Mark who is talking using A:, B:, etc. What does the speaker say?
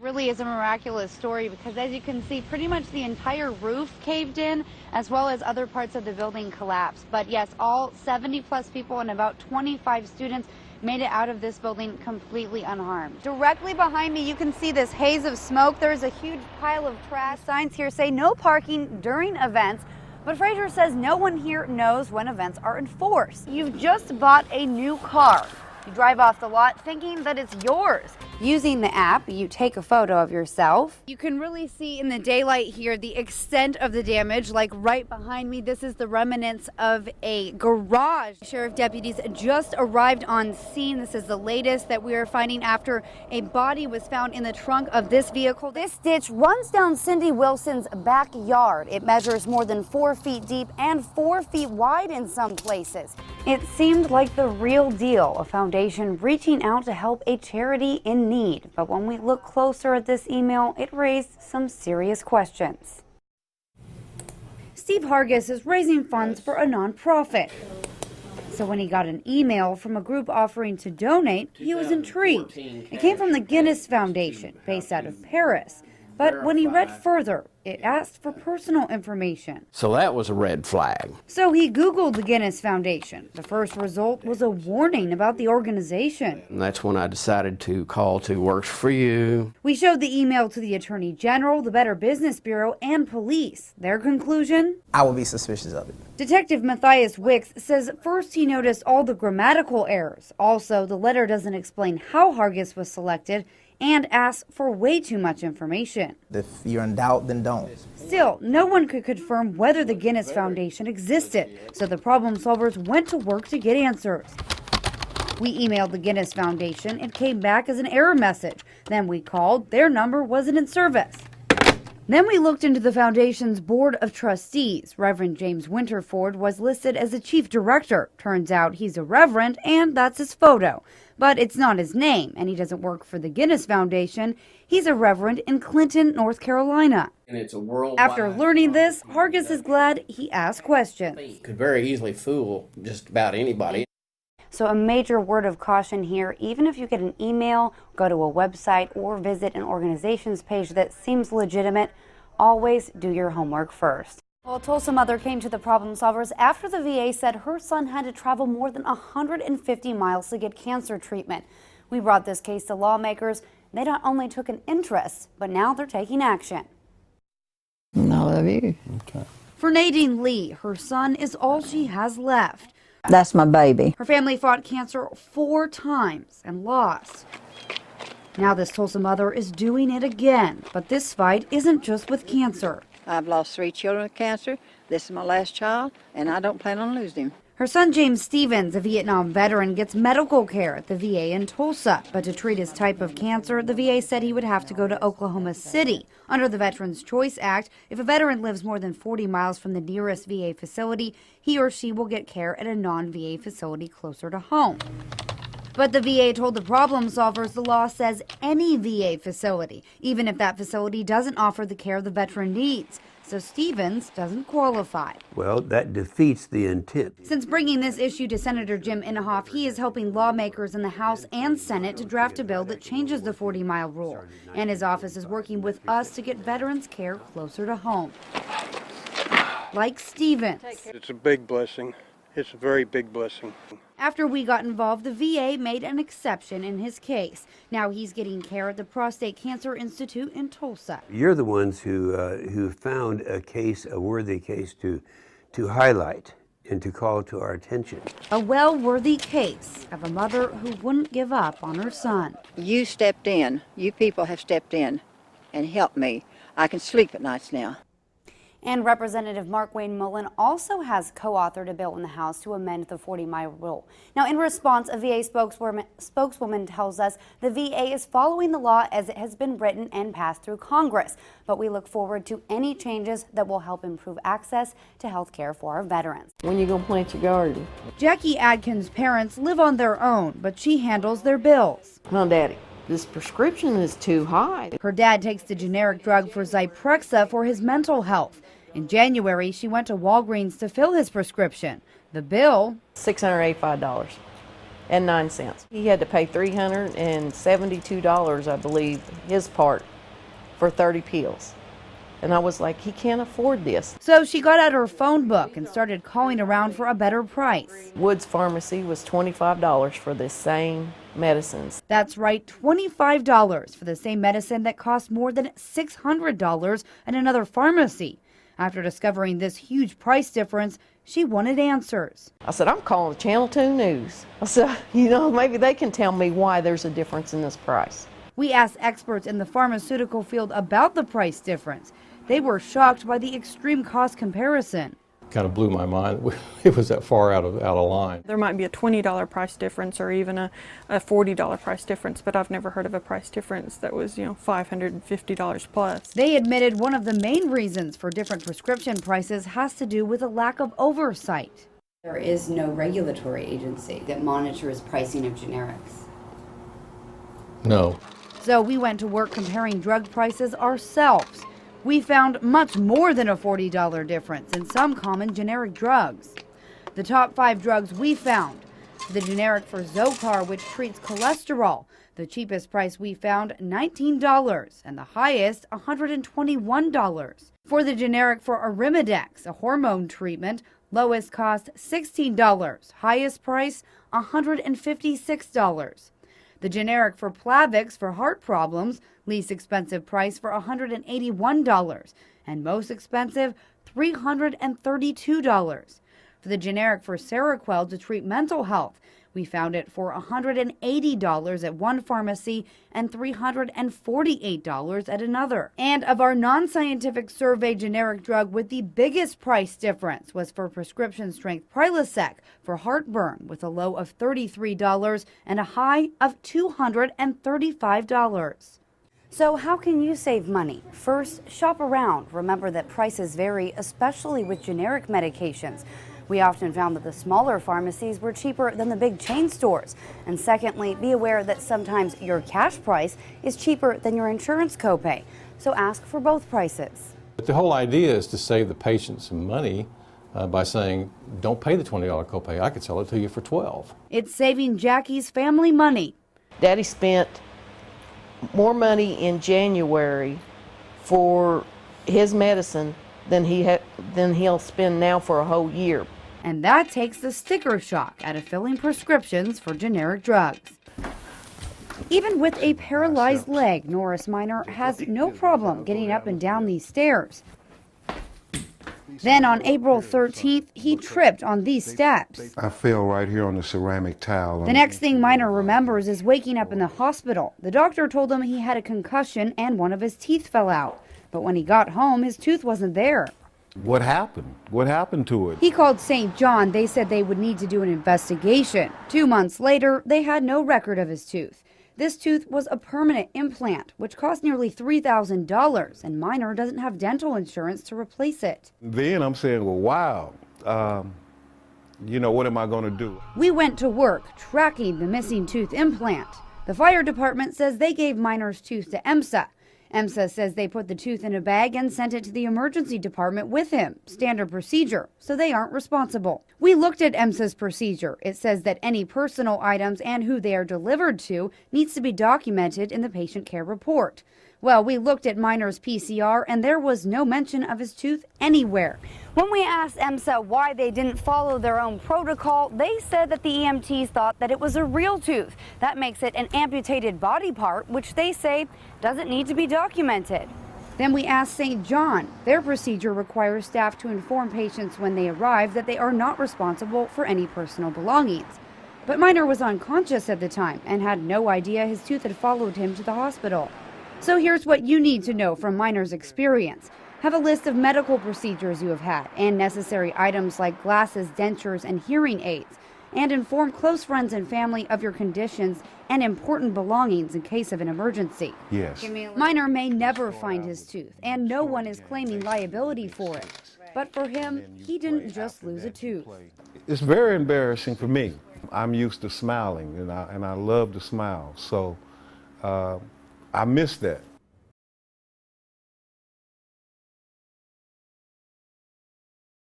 A: Really is a miraculous story because, as you can see, pretty much the entire roof caved in as well as other parts of the building collapsed. But yes, all 70+ people and about 25 students made it out of this building completely unharmed. Directly behind me, you can see this haze of smoke. There's a huge pile of trash. Signs here say no parking during events, but Fraser says no one here knows when events are enforced. You've just bought a new car. You drive off the lot thinking that it's yours. Using the app, you take a photo of yourself. You can really see in the daylight here the extent of the damage, like right behind me. This is the remnants of a garage. Sheriff deputies just arrived on scene. This is the latest that we are finding after a body was found in the trunk of this vehicle. This ditch runs down Cindy Wilson's backyard. It measures more than 4 feet deep and 4 feet wide in some places. It seemed like the real deal, a foundation reaching out to help a charity in need. But when we look closer at this email, it raised some serious questions. Steve Hargis is raising funds for a nonprofit. So when he got an email from a group offering to donate, he was intrigued. It came from the Guinness Foundation, based out of Paris. But when he read further, it asked for personal information.
B: So that was a red flag.
A: So he Googled the Guinness Foundation. The first result was a warning about the organization.
B: And that's when I decided to call to Works for You.
A: We showed the email to the Attorney General, the Better Business Bureau, and police. Their conclusion?
C: I would be suspicious of it.
A: Detective Matthias Wicks says first he noticed all the grammatical errors. Also, the letter doesn't explain how Hargis was selected and asks for way too much information.
C: If you're in doubt, then don't.
A: Still, no one could confirm whether the Guinness Foundation existed, so the problem solvers went to work to get answers. We emailed the Guinness Foundation. It came back as an error message. Then we called. Their number wasn't in service. Then we looked into the foundation's board of trustees. Reverend James Winterford was listed as the chief director. Turns out he's a reverend, and that's his photo. But it's not his name, and he doesn't work for the Guinness Foundation. He's a reverend in Clinton, North Carolina.
B: And it's a worldwide.
A: After learning this, Hargis is glad he asked questions.
B: Could very easily fool just about anybody.
A: So a major word of caution here, even if you get an email, go to a website, or visit an organization's page that seems legitimate, always do your homework first. Well, a Tulsa mother came to the problem solvers after the VA said her son had to travel more than 150 miles to get cancer treatment. We brought this case to lawmakers. They not only took an interest, but now they're taking action.
D: I love you.
B: Okay.
A: For Nadine Lee, her son is all she has left.
D: That's my baby.
A: Her family fought cancer 4 times and lost. Now this Tulsa mother is doing it again, but this fight isn't just with cancer.
D: I've lost 3 children with cancer. This is my last child, and I don't plan on losing him.
A: Her son James Stevens, a Vietnam veteran, gets medical care at the VA in Tulsa. But to treat his type of cancer, the VA said he would have to go to Oklahoma City. Under the Veterans Choice Act, if a veteran lives more than 40 miles from the nearest VA facility, he or she will get care at a non-VA facility closer to home. But the VA told the problem solvers the law says any VA facility, even if that facility doesn't offer the care the veteran needs. So Stevens doesn't qualify.
E: Well, that defeats the intent.
A: Since bringing this issue to Senator Jim Inhofe, he is helping lawmakers in the House and Senate to draft a bill that changes the 40-mile rule. And his office is working with us to get veterans care closer to home. Like Stevens.
F: It's a big blessing. It's a very big blessing.
A: After we got involved, the VA made an exception in his case. Now he's getting care at the Prostate Cancer Institute in Tulsa.
E: You're the ones who found a case, a worthy case to highlight and to call to our attention.
A: A well-worthy case of a mother who wouldn't give up on her son.
D: You stepped in. You people have stepped in and helped me. I can sleep at nights now.
A: And Representative Mark Wayne Mullen also has co-authored a bill in the House to amend the 40-mile rule. Now, in response, a VA spokeswoman tells us the VA is following the law as it has been written and passed through Congress. But we look forward to any changes that will help improve access to health care for our veterans.
D: When you gonna plant your garden?
A: Jackie Adkins' parents live on their own, but she handles their bills.
D: No, Daddy, this prescription is too high.
A: Her dad takes the generic drug for Zyprexa for his mental health. In January, she went to Walgreens to fill his prescription. The bill,
D: $685.
G: He had to pay $372, I believe, his part, for 30 pills. And I was like, he can't afford this.
A: So she got out her phone book and started calling around for a better price.
G: Wood's Pharmacy was $25 for the same medicines.
A: That's right, $25 for the same medicine that cost more than $600 at another pharmacy. After discovering this huge price difference, she wanted answers.
G: I said, I'm calling Channel 2 News. I said, maybe they can tell me why there's a difference in this price.
A: We asked experts in the pharmaceutical field about the price difference. They were shocked by the extreme cost comparison.
H: Kind of blew my mind. It was that far out of line.
I: There might be a $20 price difference or even a $40 price difference, but I've never heard of a price difference that was, $550 plus.
A: They admitted one of the main reasons for different prescription prices has to do with a lack of oversight.
J: There is no regulatory agency that monitors pricing of generics.
H: No.
A: So we went to work comparing drug prices ourselves. We found much more than a $40 difference in some common generic drugs. The top 5 drugs we found: the generic for Zocor, which treats cholesterol. The cheapest price we found, $19, and the highest, $121. For the generic for Arimidex, a hormone treatment, lowest cost $16, highest price $156. The generic for Plavix for heart problems, least expensive price for $181, and most expensive $332. For the generic for Seroquel to treat mental health, we found it for $180 at one pharmacy and $348 at another. And of our non-scientific survey, generic drug with the biggest price difference was for prescription strength Prilosec for heartburn, with a low of $33 and a high of $235.
J: So how can you save money? First, shop around. Remember that prices vary, especially with generic medications. We often found that the smaller pharmacies were cheaper than the big chain stores. And secondly, be aware that sometimes your cash price is cheaper than your insurance copay. So ask for both prices.
H: But the whole idea is to save the patient some money by saying, don't pay the $20 copay. I could sell it to you for $12.
A: It's saving Jackie's family money.
G: Daddy spent more money in January for his medicine than he'll spend now for a whole year.
A: And that takes the sticker shock out of filling prescriptions for generic drugs. Even with a paralyzed leg, Norris Minor has no problem getting up and down these stairs. Then on April 13th, he tripped on these steps.
K: I fell right here on the ceramic tile.
A: The next thing Minor remembers is waking up in the hospital. The doctor told him he had a concussion and one of his teeth fell out. But when he got home, his tooth wasn't there.
K: What happened? What happened to it?
A: He called St. John. They said they would need to do an investigation. 2 months later, they had no record of his tooth. This tooth was a permanent implant, which cost nearly $3,000, and Minor doesn't have dental insurance to replace it.
K: Then I'm saying, well, wow, what am I going to do?
A: We went to work tracking the missing tooth implant. The fire department says they gave Minor's tooth to EMSA. EMSA says they put the tooth in a bag and sent it to the emergency department with him. Standard procedure, so they aren't responsible. We looked at EMSA's procedure. It says that any personal items and who they are delivered to needs to be documented in the patient care report. Well, we looked at Minor's PCR and there was no mention of his tooth anywhere.
J: When we asked EMSA why they didn't follow their own protocol, they said that the EMTs thought that it was a real tooth. That makes it an amputated body part, which they say doesn't need to be documented.
A: Then we asked St. John. Their procedure requires staff to inform patients when they arrive that they are not responsible for any personal belongings. But Minor was unconscious at the time and had no idea his tooth had followed him to the hospital. So here's what you need to know from Minor's experience. Have a list of medical procedures you have had and necessary items like glasses, dentures, and hearing aids. And inform close friends and family of your conditions and important belongings in case of an emergency.
K: Yes.
A: Minor may never find his tooth, and no one is claiming liability for it. But for him, he didn't just lose a tooth.
K: It's very embarrassing for me. I'm used to smiling, and I love to smile. So I miss that.